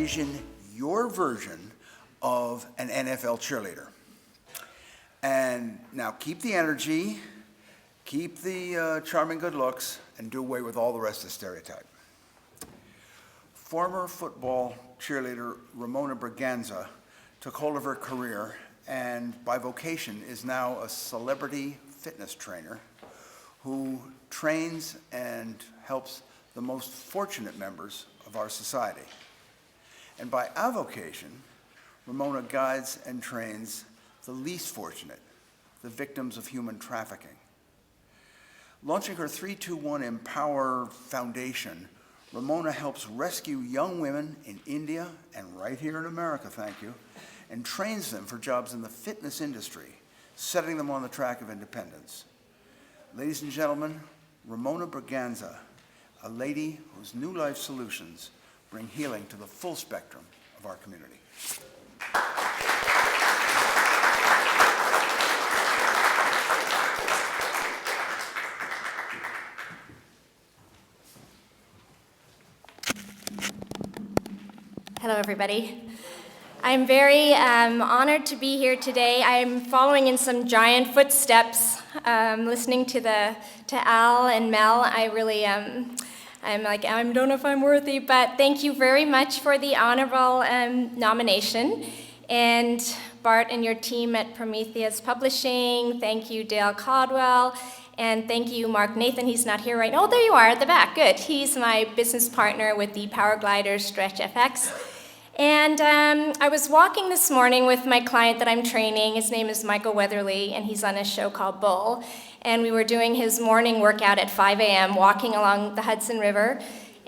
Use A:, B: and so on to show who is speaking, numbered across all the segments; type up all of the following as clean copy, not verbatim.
A: envision your version of an NFL cheerleader. And now keep the energy, keep the charming good looks, and do away with all the rest of the stereotype. Former football cheerleader Ramona Braganza took hold of her career and by vocation is now a celebrity fitness trainer who trains and helps the most fortunate members of our society. And by avocation, Ramona guides and trains the least fortunate, the victims of human trafficking. Launching her 321 Empower Foundation, Ramona helps rescue young women in India and right here in America, thank you, and trains them for jobs in the fitness industry, setting them on the track of independence. Ladies and gentlemen, Ramona Braganza, a lady whose new life solutions bring healing to the full spectrum of our community.
B: Hello, everybody. I'm very honored to be here today. I'm following in some giant footsteps, listening to Al and Mel. I really I'm like, I don't know if I'm worthy, but thank you very much for the honorable nomination. And Bart and your team at Prometheus Publishing, thank you, Dale Caldwell, and thank you, Mark Nathan. He's not here right now. Oh, there you are at the back, good. He's my business partner with the Power Glider Stretch FX. And I was walking this morning with my client that I'm training. His name is Michael Weatherly, and he's on a show called Bull. And we were doing his morning workout at 5 a.m., walking along the Hudson River.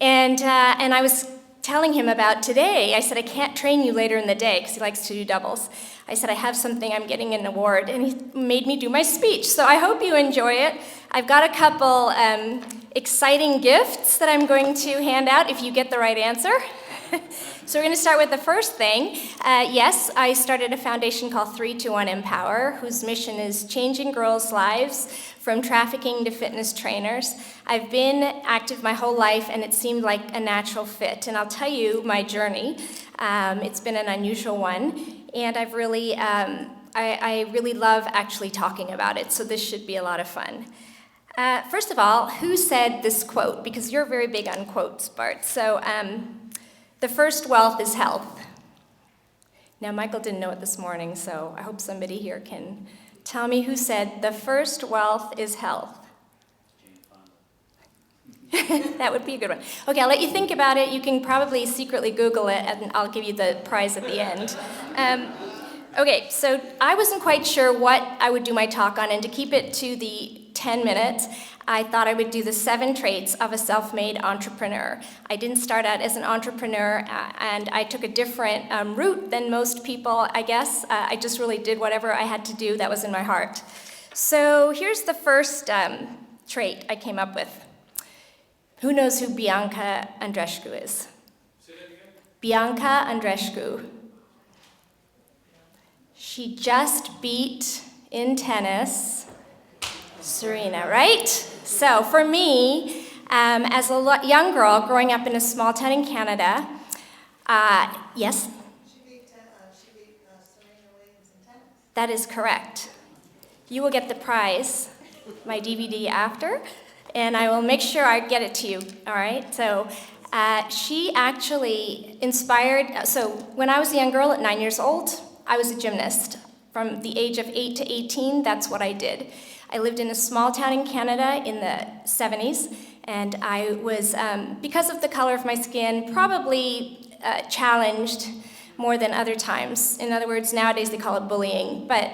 B: And I was telling him about today. I said, I can't train you later in the day, because he likes to do doubles. I said, I have something, I'm getting an award. And he made me do my speech. So I hope you enjoy it. I've got a couple exciting gifts that I'm going to hand out if you get the right answer. So we're going to start with the first thing. Yes, I started a foundation called 321 Empower, whose mission is changing girls' lives from trafficking to fitness trainers. I've been active my whole life, and it seemed like a natural fit. And I'll tell you my journey. It's been an unusual one, and I've really, I really love actually talking about it. So this should be a lot of fun. First of all, who said this quote? Because you're very big on quotes, Bart. So. The first wealth is health. Now, Michael didn't know it this morning, so I hope somebody here can tell me who said the first wealth is health. That would be a good one. Okay, I'll let you think about it. You can probably secretly Google it, and I'll give you the prize at the end. Okay, so I wasn't quite sure what I would do my talk on, and to keep it to the 10 minutes, I thought I would do the 7 traits of a self-made entrepreneur. I didn't start out as an entrepreneur, and I took a different route than most people, I guess. I just really did whatever I had to do that was in my heart. So here's the first trait I came up with. Who knows who Bianca Andreescu is? Say that again. Bianca Andreescu. She just beat in tennis Serena, right? So for me, as a young girl growing up in a small town in Canada, yes?
C: She beat Serena Williams in tennis.
B: That is correct. You will get the prize, my DVD after, and I will make sure I get it to you, all right? So she actually inspired, so when I was a young girl at 9 years old, I was a gymnast. From the age of 8 to 18, that's what I did. I lived in a small town in Canada in the 70s, and I was, because of the color of my skin, probably challenged more than other times. In other words, nowadays they call it bullying, but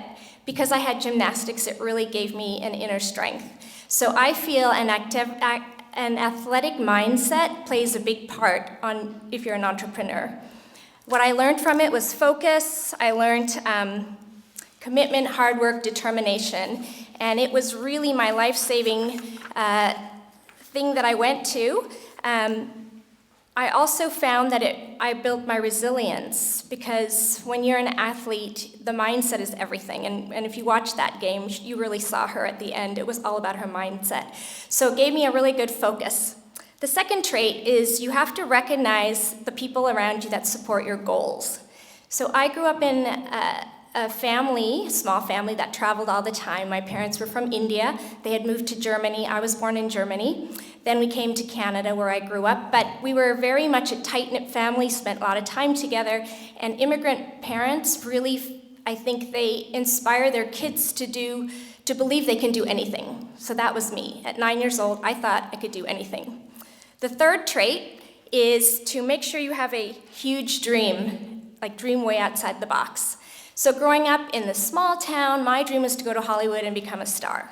B: because I had gymnastics, it really gave me an inner strength. So I feel an athletic mindset plays a big part on if you're an entrepreneur. What I learned from it was focus. I learned commitment, hard work, determination, and it was really my life-saving thing that I went to. I also found that I built my resilience, because when you're an athlete, the mindset is everything. And if you watch that game, you really saw her at the end. It was all about her mindset. So it gave me a really good focus. The second trait is you have to recognize the people around you that support your goals. So I grew up in a family, small family that traveled all the time. My parents were from India. They had moved to Germany. I was born in Germany. Then we came to Canada where I grew up, but we were very much a tight-knit family, spent a lot of time together, and immigrant parents really, I think they inspire their kids to believe they can do anything. So that was me. At 9 years old, I thought I could do anything. The third trait is to make sure you have a huge dream, like dream way outside the box. So growing up in the small town, my dream was to go to Hollywood and become a star.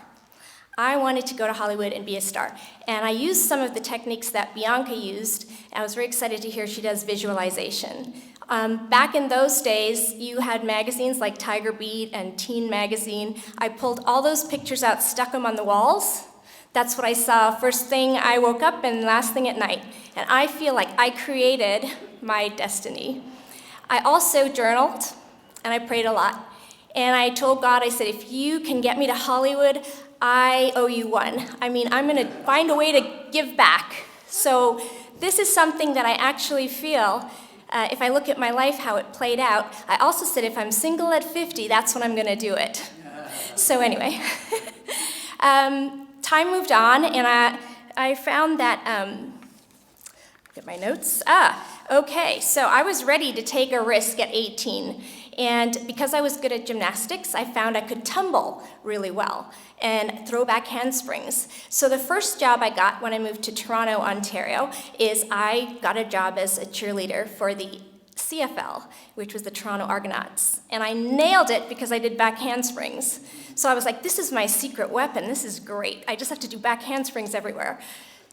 B: I wanted to go to Hollywood and be a star. And I used some of the techniques that Bianca used. I was very excited to hear she does visualization. Back in those days, you had magazines like Tiger Beat and Teen Magazine. I pulled all those pictures out, stuck them on the walls. That's what I saw first thing I woke up and last thing at night. And I feel like I created my destiny. I also journaled, and I prayed a lot. And I told God, I said, if you can get me to Hollywood, I owe you one. I mean, I'm gonna find a way to give back. So this is something that I actually feel, if I look at my life, how it played out. I also said, if I'm single at 50, that's when I'm gonna do it. So anyway, time moved on, and I found that, get my notes. Okay, so I was ready to take a risk at 18. And because I was good at gymnastics, I found I could tumble really well and throw back handsprings. So the first job I got when I moved to Toronto, Ontario, is I got a job as a cheerleader for the CFL, which was the Toronto Argonauts. And I nailed it because I did back handsprings. So I was like, this is my secret weapon. This is great. I just have to do back handsprings everywhere.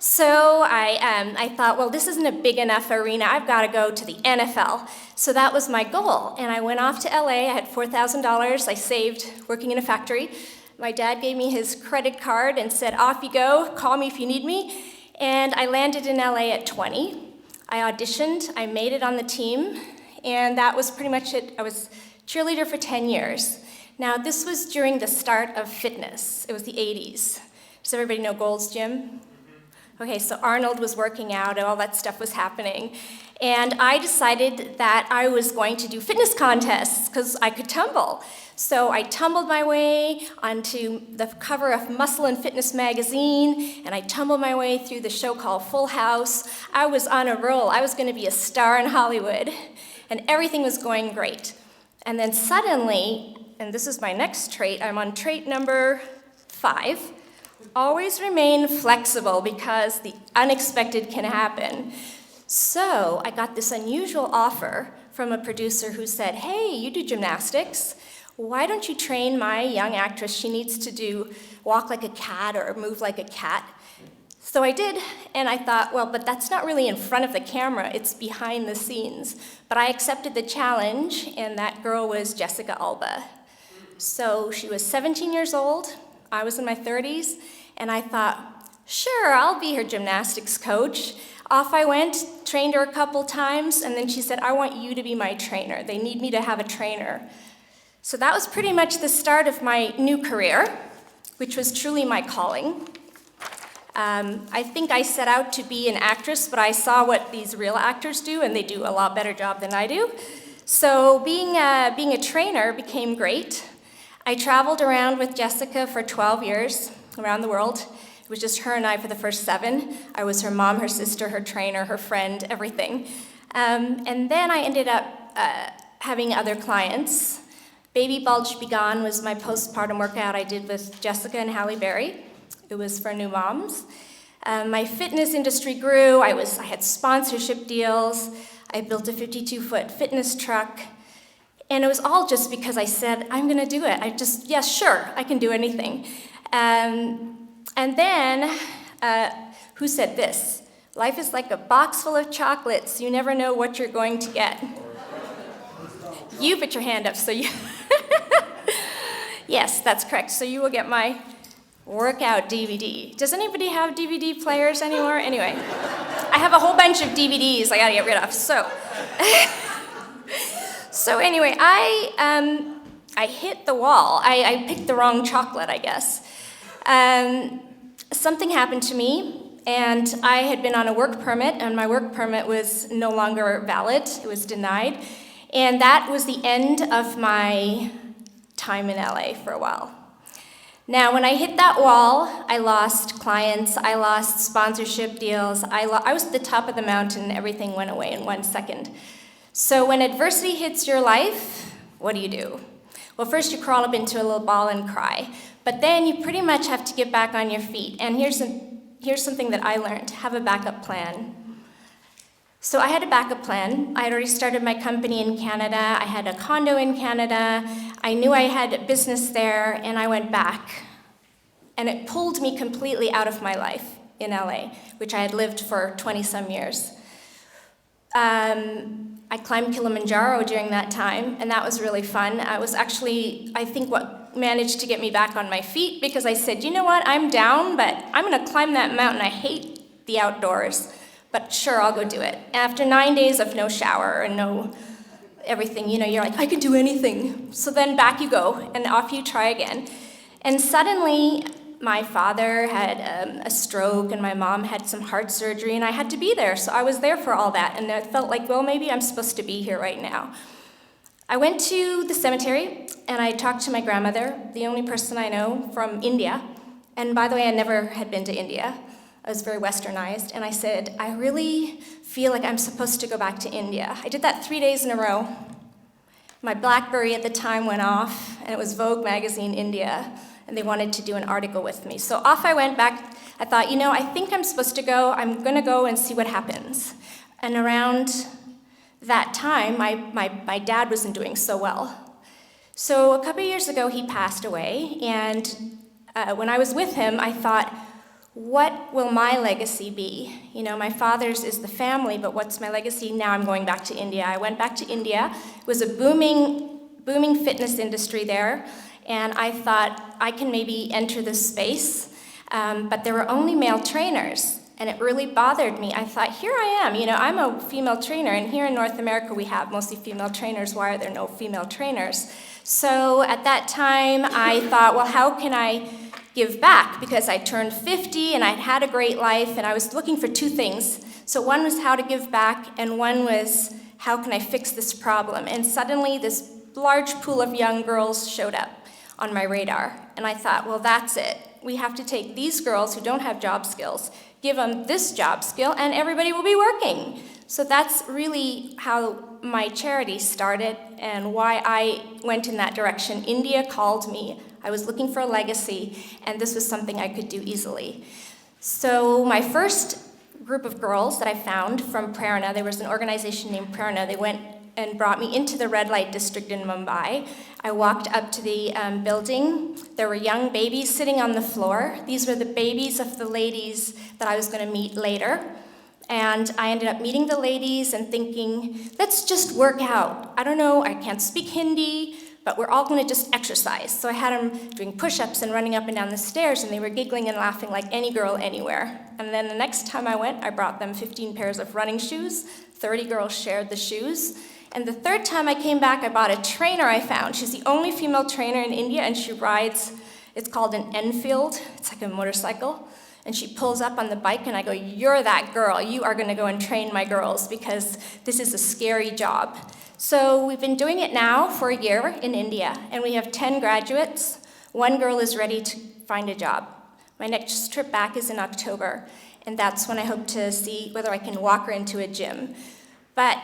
B: So I thought, well, this isn't a big enough arena. I've got to go to the NFL. So that was my goal. And I went off to LA. I had $4,000 I saved working in a factory. My dad gave me his credit card and said, off you go. Call me if you need me. And I landed in LA at 20. I auditioned. I made it on the team. And that was pretty much it. I was cheerleader for 10 years. Now, this was during the start of fitness. It was the 80s. Does everybody know Gold's Gym? Okay, so Arnold was working out and all that stuff was happening. And I decided that I was going to do fitness contests because I could tumble. So I tumbled my way onto the cover of Muscle and Fitness magazine, and I tumbled my way through the show called Full House. I was on a roll. I was going to be a star in Hollywood, and everything was going great. And then suddenly, and this is my next trait, I'm on trait number 5, always remain flexible because the unexpected can happen. So I got this unusual offer from a producer who said, hey, you do gymnastics. Why don't you train my young actress? She needs to walk like a cat or move like a cat. So I did, and I thought, well, but that's not really in front of the camera, it's behind the scenes. But I accepted the challenge, and that girl was Jessica Alba. So she was 17 years old, I was in my 30s, and I thought, sure, I'll be her gymnastics coach. Off I went, trained her a couple times, and then she said, I want you to be my trainer. They need me to have a trainer. So that was pretty much the start of my new career, which was truly my calling. I think I set out to be an actress, but I saw what these real actors do, and they do a lot better job than I do. So being a trainer became great. I traveled around with Jessica for 12 years around the world. It was just her and I for the first 7. I was her mom, her sister, her trainer, her friend, everything. And then I ended up having other clients. Baby Bulge Be Gone was my postpartum workout I did with Jessica and Halle Berry. It was for new moms. My fitness industry grew. I had sponsorship deals. I built a 52-foot fitness truck. And it was all just because I said, I'm going to do it. Yes, sure, I can do anything. And then, who said this? Life is like a box full of chocolates. You never know what you're going to get. You put your hand up, so you... Yes, that's correct. So you will get my workout DVD. Does anybody have DVD players anymore? Anyway, I have a whole bunch of DVDs I gotta get rid of, so. So anyway, I hit the wall. I picked the wrong chocolate, I guess. Something happened to me. and I had been on a work permit, and my work permit was no longer valid. It was denied. And that was the end of my time in LA for a while. Now, when I hit that wall, I lost clients, I lost sponsorship deals, I was at the top of the mountain, and everything went away in 1 second. So when adversity hits your life, what do? Well, first you crawl up into a little ball and cry, but then you pretty much have to get back on your feet. And here's something that I learned: have a backup plan. So I had a backup plan. I had already started my company in Canada. I had a condo in Canada. I knew I had a business there, and I went back. And it pulled me completely out of my life in LA, which I had lived for 20-some years. I climbed Kilimanjaro during that time, and that was really fun. I was actually, I think, what managed to get me back on my feet, because I said, you know what, I'm down, but I'm gonna climb that mountain. I hate the outdoors. But sure, I'll go do it. After 9 days of no shower and no everything, you're like, I can do anything. So then back you go, and off you try again. And suddenly, my father had a stroke, and my mom had some heart surgery, and I had to be there. So I was there for all that, and I felt like, well, maybe I'm supposed to be here right now. I went to the cemetery, and I talked to my grandmother, the only person I know from India. And by the way, I never had been to India. I was very westernized, and I said, I really feel like I'm supposed to go back to India. I did that 3 days in a row. My BlackBerry at the time went off, and it was Vogue magazine India, and they wanted to do an article with me. So off I went back. I thought, I think I'm supposed to go. I'm gonna go and see what happens. And around that time, my dad wasn't doing so well. So a couple of years ago, he passed away, and when I was with him, I thought, what will my legacy be? My father's is the family, but what's my legacy? Now I'm going back to India. I went back to India. It was a booming fitness industry there, and I thought I can maybe enter this space, but there were only male trainers, and it really bothered me. I thought, here I am, I'm a female trainer, and here in North America we have mostly female trainers. Why are there no female trainers? So at that time, I thought, well, how can I give back? Because I turned 50 and I'd had a great life, and I was looking for two things. So one was how to give back, and one was how can I fix this problem? And suddenly this large pool of young girls showed up on my radar, and I thought, well, that's it. We have to take these girls who don't have job skills, give them this job skill, and everybody will be working. So that's really how my charity started and why I went in that direction. India called me. I was looking for a legacy, and this was something I could do easily. So my first group of girls that I found from Prerna, there was an organization named Prerna. They went and brought me into the red light district in Mumbai. I walked up to the building. There were young babies sitting on the floor. These were the babies of the ladies that I was going to meet later. And I ended up meeting the ladies and thinking, let's just work out. I don't know, I can't speak Hindi, but we're all going to just exercise. So I had them doing push-ups and running up and down the stairs, and they were giggling and laughing like any girl anywhere. And then the next time I went, I brought them 15 pairs of running shoes. 30 girls shared the shoes. And the third time I came back, I bought a trainer I found. She's the only female trainer in India, and she rides, it's called an Enfield. It's like a motorcycle. And she pulls up on the bike, and I go, you're that girl. You are going to go and train my girls, because this is a scary job. So we've been doing it now for a year in India, and we have 10 graduates. One girl is ready to find a job. My next trip back is in October, and that's when I hope to see whether I can walk her into a gym. But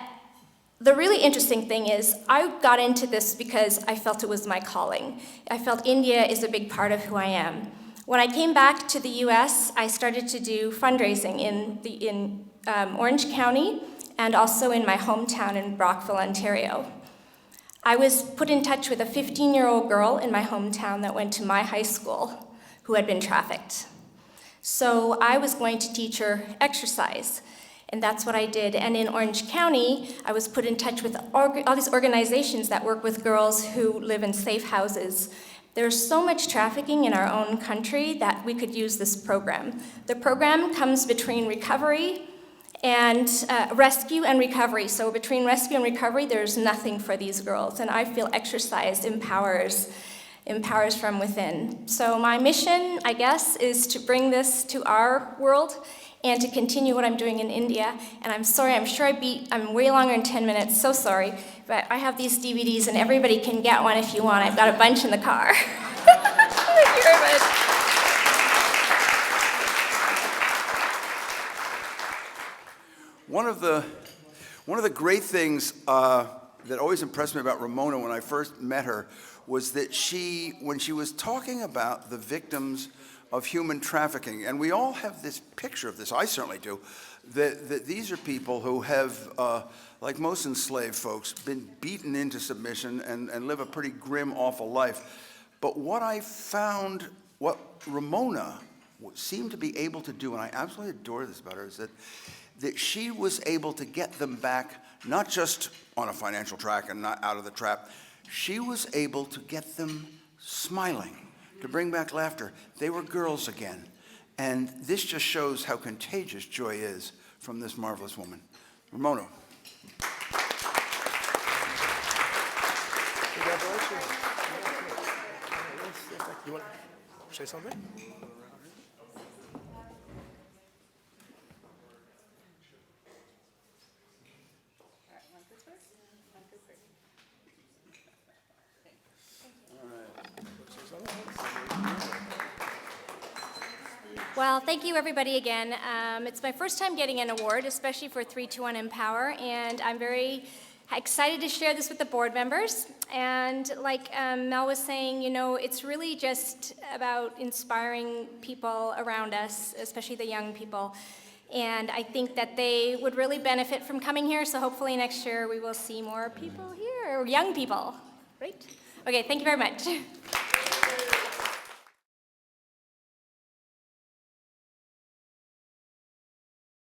B: the really interesting thing is I got into this because I felt it was my calling. I felt India is a big part of who I am. When I came back to the US, I started to do fundraising in Orange County and also in my hometown in Brockville, Ontario. I was put in touch with a 15-year-old girl in my hometown that went to my high school who had been trafficked. So I was going to teach her exercise, and that's what I did. And in Orange County, I was put in touch with all these organizations that work with girls who live in safe houses. There's so much trafficking in our own country that we could use this program. The program comes between recovery and rescue and recovery. So between rescue and recovery, there's nothing for these girls. And I feel exercise empowers from within. So my mission, I guess, is to bring this to our world and to continue what I'm doing in India. And I'm sorry, I'm way longer than 10 minutes, so sorry, but I have these DVDs and everybody can get one if you want. I've got a bunch in the car. Thank you very much.
A: One of the great things that always impressed me about Ramona when I first met her was that when she was talking about the victims of human trafficking, and we all have this picture of this, I certainly do, that these are people who have, like most enslaved folks, been beaten into submission and live a pretty grim, awful life. But what I found, what Ramona seemed to be able to do, and I absolutely adore this about her, is that she was able to get them back, not just on a financial track and not out of the trap, she was able to get them smiling, to bring back laughter. They were girls again. And this just shows how contagious joy is from this marvelous woman. Ramona.
D: Congratulations. You want to say something?
B: Well, thank you everybody again. It's my first time getting an award, especially for 3-2-1 Empower, and I'm very excited to share this with the board members. And like Mel was saying, you know, it's really just about inspiring people around us, especially the young people. And I think that they would really benefit from coming here, so hopefully next year we will see more people here, or young people, right? Okay, thank you very much.